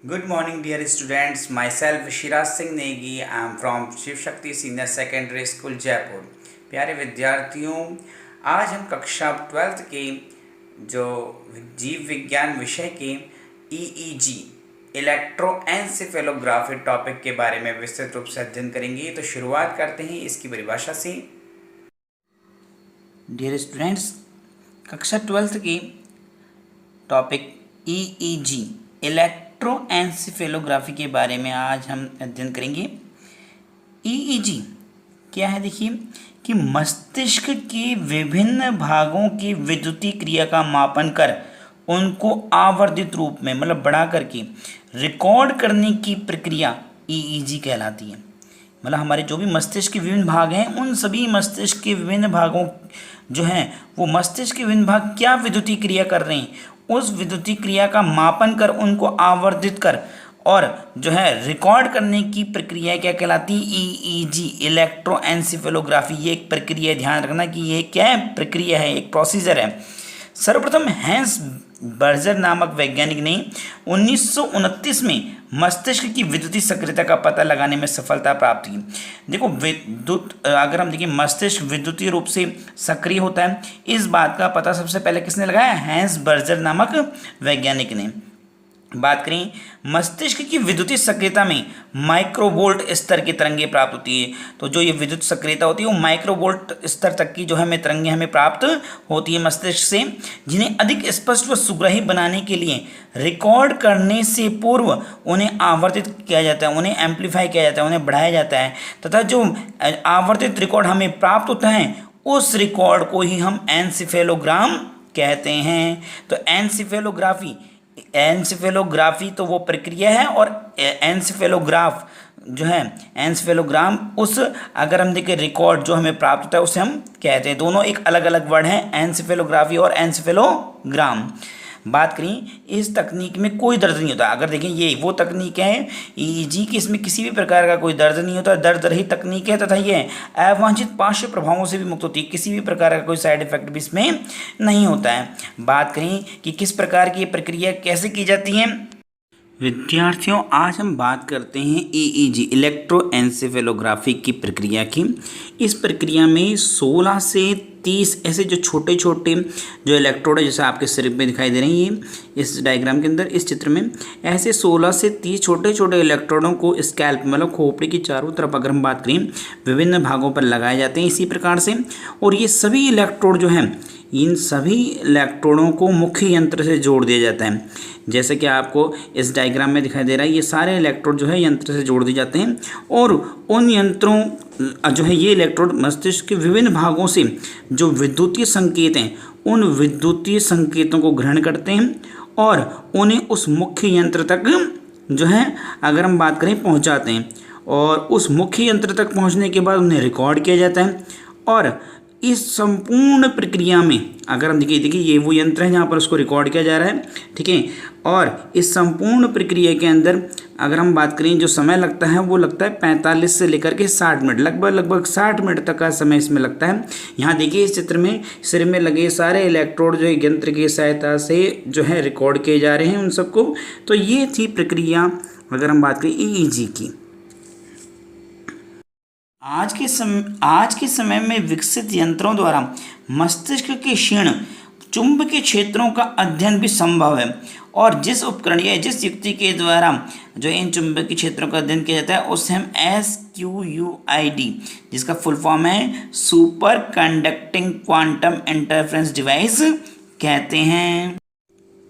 Good morning, dear students. Myself Shiraj Singh Negi. I am from Shiv Shakti senior secondary school Jaipur. प्यारे विद्यार्थियों, आज हम कक्षा 12th के जो जीव विज्ञान विषय के EEG इलेक्ट्रोएन्सेफेलोग्राफी टॉपिक के बारे में विस्तृत रूप से अध्ययन करेंगे। तो शुरुआत करते हैं इसकी परिभाषा से। डियर स्टूडेंट्स, कक्षा 12th की टॉपिक EEG इलेक्ट्रोएन्सेफेलोग्राफी के बारे में आज हम अध्ययन करेंगे। EEG क्या है? देखिए कि मस्तिष्क के विभिन्न भागों की विद्युतीय क्रिया का मापन कर उनको आवर्धित रूप में मतलब बढ़ा करके रिकॉर्ड करने की प्रक्रिया EEG कहलाती है। मतलब हमारे जो भी मस्तिष्क के विभिन्न भाग हैं, उन सभी मस्तिष्क के विभिन्न भागों जो हैं वो मस्तिष्क के विभिन्न भाग क्या विद्युतीय क्रिया कर रहे हैं, उस विद्युतीय क्रिया का मापन कर उनको आवर्धित कर और जो है रिकॉर्ड करने की प्रक्रिया क्या कहलाती है? EEG इलेक्ट्रोएन्सेफेलोग्राफी। ये एक प्रक्रिया है, ध्यान रखना कि ये क्या है? प्रक्रिया है, एक प्रोसीजर है। सर्वप्रथम हैंस बर्जर नामक वैज्ञानिक ने 1929 में मस्तिष्क की विद्युतीय सक्रियता का पता लगाने में सफलता प्राप्त की। देखो अगर हम देखिए मस्तिष्क विद्युतीय रूप से सक्रिय होता है, इस बात का पता सबसे पहले किसने लगाया? हैंस बर्जर नामक वैज्ञानिक ने। बात करें मस्तिष्क की विद्युतीय सक्रियता में माइक्रोवोल्ट स्तर की तरंगे प्राप्त होती है। तो जो ये विद्युत सक्रियता होती है वो माइक्रोवोल्ट स्तर तक की जो है तरंगे हमें प्राप्त होती है मस्तिष्क से, जिन्हें अधिक स्पष्ट व सुग्राही बनाने के लिए रिकॉर्ड करने से पूर्व उन्हें आवर्तित किया जाता है, उन्हें एम्पलीफाई किया जाता है, उन्हें बढ़ाया जाता है तथा जो आवर्तित रिकॉर्ड हमें प्राप्त होता है उस रिकॉर्ड को ही हम एन्सेफेलोग्राम कहते हैं। तो एन्सेफेलोग्राफी तो वो प्रक्रिया है और एन्सेफेलोग्राफ जो है एन्सेफेलोग्राम उस अगर हम देखें रिकॉर्ड जो हमें प्राप्त होता है उसे हम कहते हैं। दोनों एक अलग अलग वर्ड हैं, एन्सेफेलोग्राफी और एन्सेफेलोग्राम। बात करें इस तकनीक में कोई दर्द नहीं होता। अगर देखें ये वो तकनीक है EEG की, इसमें किसी भी प्रकार का कोई दर्द नहीं होता, दर्द रहित तकनीक है तथा ये अवांछित पार्श्व प्रभावों से भी मुक्त होती है, किसी भी प्रकार का कोई साइड इफेक्ट भी इसमें नहीं होता है। बात करें कि किस प्रकार की ये प्रक्रिया कैसे की जाती है विद्यार्थियों, आज हम बात करते हैं EEG इलेक्ट्रोएन्सेफेलोग्राफी की प्रक्रिया की। इस प्रक्रिया में 16 से 30 ऐसे जो छोटे छोटे जो इलेक्ट्रोड है, जैसे आपके सिर में दिखाई दे रही है इस डायग्राम के अंदर, इस चित्र में ऐसे 16 से 30 छोटे छोटे इलेक्ट्रोडों को स्कैल्प मतलब खोपड़ी की चारों तरफ अगर हम बात करें विभिन्न भागों पर लगाए जाते हैं इसी प्रकार से। और ये सभी इलेक्ट्रोड जो हैं, इन सभी इलेक्ट्रोडों को मुख्य यंत्र से जोड़ दिया जाता है। जैसे कि आपको इस डायग्राम में दिखाई दे रहा है, ये सारे इलेक्ट्रोड जो है यंत्र से जोड़ दिए जाते हैं और उन यंत्रों जो है ये इलेक्ट्रोड मस्तिष्क के विभिन्न भागों से जो विद्युतीय संकेत हैं उन विद्युतीय संकेतों को ग्रहण करते हैं और उन्हें उस मुख्य यंत्र तक जो है अगर हम बात करें पहुंचाते हैं। और उस मुख्य यंत्र तक पहुंचने के बाद उन्हें रिकॉर्ड किया जाता है। और इस संपूर्ण प्रक्रिया में अगर हम देखिए ये वो यंत्र है जहाँ पर उसको रिकॉर्ड किया जा रहा है, ठीक है। और इस संपूर्ण प्रक्रिया के अंदर अगर हम बात करें जो समय लगता है वो लगता है 45 से लेकर के 60 मिनट, लगभग 60 मिनट तक का समय इसमें लगता है। यहाँ देखिए इस चित्र में सिर में लगे सारे इलेक्ट्रोड जो यंत्र की सहायता से जो है रिकॉर्ड किए जा रहे हैं उन सबको। तो ये थी प्रक्रिया अगर हम बात करें EEG की। आज के समय में विकसित यंत्रों द्वारा मस्तिष्क के क्षीण चुंबकीय क्षेत्रों का अध्ययन भी संभव है। और जिस उपकरण या जिस युक्ति के द्वारा जो इन चुंबकीय क्षेत्रों का अध्ययन किया जाता है उसे हम SQUID, जिसका फुल फॉर्म है super conducting quantum interference device कहते हैं।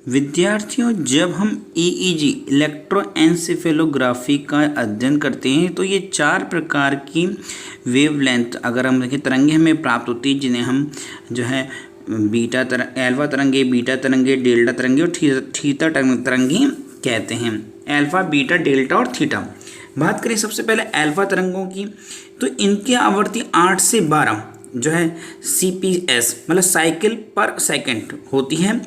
विद्यार्थियों, जब हम EEG इलेक्ट्रोएन्सेफेलोग्राफी का अध्ययन करते हैं तो ये 4 प्रकार की वेवलेंथ अगर हम देखें तरंगे हमें प्राप्त होती है, जिन्हें हम जो है अल्फा तरंगे, बीटा तरंगे, डेल्टा तरंगे और थीटा तरंगे कहते हैं। अल्फा, बीटा, डेल्टा और थीटा। बात करें सबसे पहले अल्फा तरंगों की, तो इनकी आवृत्ति 8 से 12 जो है CPS मतलब साइकिल पर सेकंड होती है।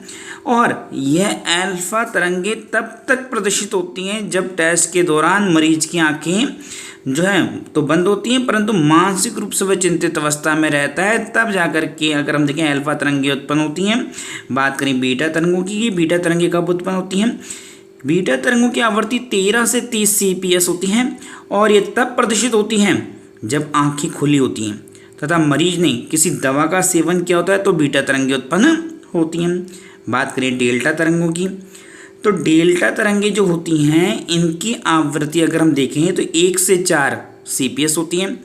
और यह अल्फा तरंगे तब तक प्रदर्शित होती हैं जब टेस्ट के दौरान मरीज की आंखें जो है तो बंद होती हैं, परंतु मानसिक रूप से वह चिंतित अवस्था में रहता है, तब जाकर के अगर हम देखें अल्फा तरंगे उत्पन्न होती हैं। बात करें बीटा तरंगों की, बीटा तरंगे कब उत्पन्न होती हैं? बीटा तरंगों की आवृत्ति 13 से 30 CPS होती हैं और ये तब प्रदर्शित होती हैं जब आंखें खुली होती हैं तथा मरीज ने किसी दवा का सेवन किया होता है तो बीटा तरंगें उत्पन्न होती हैं। बात करें डेल्टा तरंगों की, तो डेल्टा तरंगें जो होती हैं इनकी आवृत्ति अगर हम देखें तो 1 से 4 CPS होती हैं।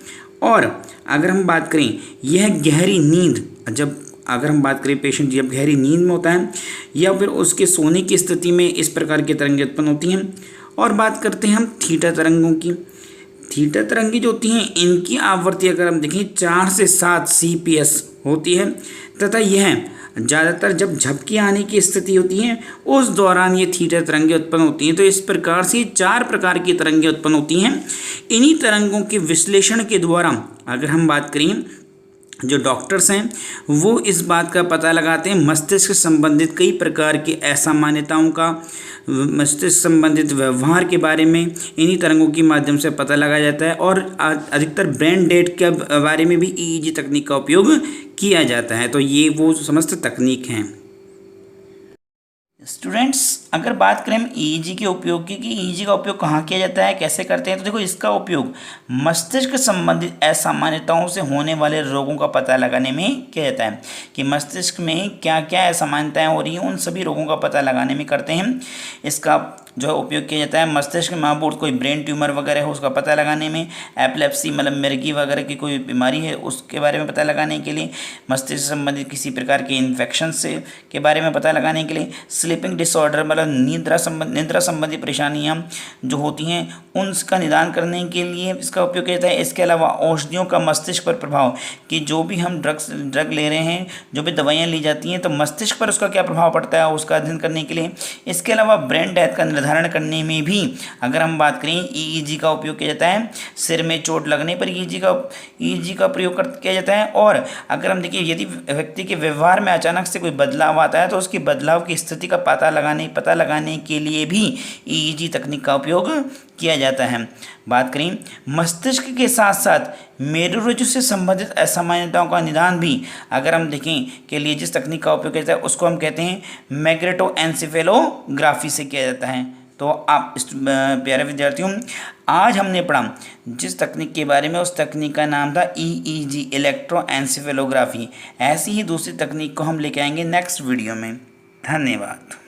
और अगर हम बात करें यह गहरी नींद, जब अगर हम बात करें पेशेंट जब गहरी नींद में होता है या फिर उसके सोने की स्थिति में इस प्रकार की तरंगें उत्पन्न होती हैं। और बात करते हैं हम थीटा तरंगों की। थीटा तरंगें जो होती हैं इनकी आवृत्ति अगर हम देखें 4 से 7 CPS होती है तथा यह ज़्यादातर जब झपकी आने की स्थिति होती है उस दौरान ये थीटा तरंगें उत्पन्न होती हैं। तो इस प्रकार से 4 प्रकार की तरंगें उत्पन्न होती हैं। इन्हीं तरंगों के विश्लेषण के द्वारा अगर हम बात करें जो डॉक्टर्स हैं वो इस बात का पता लगाते हैं मस्तिष्क संबंधित कई प्रकार की असामान्यताओं का, मस्तिष्क संबंधित व्यवहार के बारे में इन्हीं तरंगों के माध्यम से पता लगाया जाता है। और अधिकतर ब्रेन डेड के बारे में भी EEG तकनीक का उपयोग किया जाता है। तो ये वो समस्त तकनीक हैं। स्टूडेंट्स, अगर बात करें हम EEG के उपयोग की कि EEG का उपयोग कहाँ किया जाता है, कैसे करते हैं, तो देखो इसका उपयोग मस्तिष्क संबंधित असामान्यताओं से होने वाले रोगों का पता लगाने में किया जाता है कि मस्तिष्क में क्या क्या असामान्यताएं हो रही हैं, उन सभी रोगों का पता लगाने में करते हैं। इसका जो उपयोग किया जाता है मस्तिष्क में महाभूत कोई ब्रेन ट्यूमर वगैरह हो उसका पता लगाने में, एपिलेप्सी मतलब मिर्गी वगैरह की कोई बीमारी है उसके बारे में पता लगाने के लिए, मस्तिष्क संबंधित किसी प्रकार के इन्फेक्शन से के बारे में पता लगाने के लिए, स्लीपिंग डिसऑर्डर मतलब निद्रा संबंधी परेशानियाँ जो होती हैं उनका निदान करने के लिए इसका उपयोग किया जाता है। इसके अलावा औषधियों का मस्तिष्क पर प्रभाव कि जो भी हम ड्रग ले रहे हैं, जो भी दवाइयाँ ली जाती हैं तो मस्तिष्क पर उसका क्या प्रभाव पड़ता है उसका अध्ययन करने के लिए। इसके अलावा ब्रेन डेथ का निर्धारण करने में भी अगर हम बात करें EEG का उपयोग किया जाता है। सिर में चोट लगने पर EEG का प्रयोग किया जाता है। और अगर हम देखिए यदि व्यक्ति के व्यवहार में अचानक से कोई बदलाव आता है तो उसकी बदलाव की स्थिति का पता लगाने के लिए भी EEG तकनीक का उपयोग किया जाता है। बात करें मस्तिष्क के साथ साथ मेरुरज्जु से संबंधित असामान्यताओं का निदान भी अगर हम देखें के लिए जिस तकनीक का उपयोग किया जाता है उसको हम कहते हैं मैग्नेटोएन्सेफेलोग्राफी से किया जाता है। तो आप प्यारे विद्यार्थियों, आज हमने पढ़ा जिस तकनीक के बारे में उस तकनीक का नाम था EEG इलेक्ट्रोएन्सेफेलोग्राफी। ऐसी ही दूसरी तकनीक को हम लेके आएंगे नेक्स्ट वीडियो में। धन्यवाद।